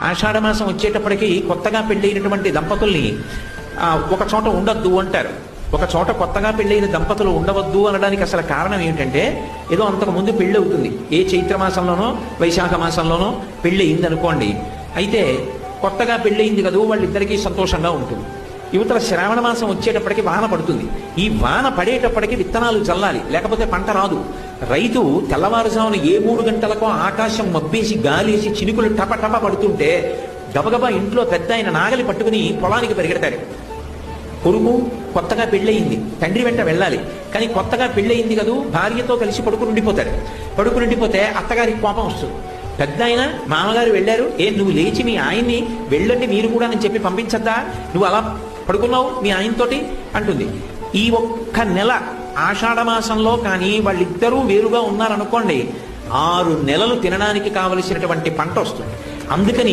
ఆషాఢమాసం వచ్చేటప్పటికి కొత్తగా పెళ్ళైనటువంటి దంపతుల్ని ఒక చోట ఉండొద్దు అంటారు. ఒక చోట కొత్తగా పెళ్ళైన దంపతులు ఉండవద్దు అనడానికి అసలు కారణం ఏమిటంటే, ఏదో అంతకుముందు పెళ్ళి అవుతుంది, ఏ చైత్రమాసంలోనో వైశాఖ మాసంలోనో పెళ్ళి అయింది అనుకోండి. అయితే కొత్తగా పెళ్ళయింది కదూ, వాళ్ళిద్దరికీ సంతోషంగా ఉంటుంది. యువతల శ్రావణ మాసం వచ్చేటప్పటికి వాన పడుతుంది. ఈ వాన పడేటప్పటికి విత్తనాలు చల్లాలి, లేకపోతే పంట రాదు. రైతు తెల్లవారుజామున ఏ 3 గంటలకో ఆకాశం మబ్బేసి గాలేసి చినుకులు టపటప పడుతుంటే గబగబా ఇంట్లో పెద్ద ఆయన నాగలి పట్టుకుని పొలానికి పరిగెడతాడు. కొడుకు కొత్తగా పెళ్ళయింది, తండ్రి వెంట వెళ్ళాలి. కానీ కొత్తగా పెళ్ళయింది కదూ, భార్యతో కలిసి పడుకునుండిపోతాడు. పడుకునుండిపోతే అత్తగారికి కోపం వస్తుంది. పెద్ద ఆయన మామగారు వెళ్ళారు, నువ్వు లేచి మీ ఆయన్ని వెళ్ళండి మీరు కూడా అని చెప్పి పంపించద్దా, నువ్వు అలా పడుకున్నావు మీ ఆయనతోటి అంటుంది. ఈ ఒక్క నెల ఆషాఢమాసంలో కానీ వాళ్ళిద్దరూ వేరుగా ఉన్నారనుకోండి, 6 నెలలు తినడానికి కావలసినటువంటి పంట వస్తుంది. అందుకని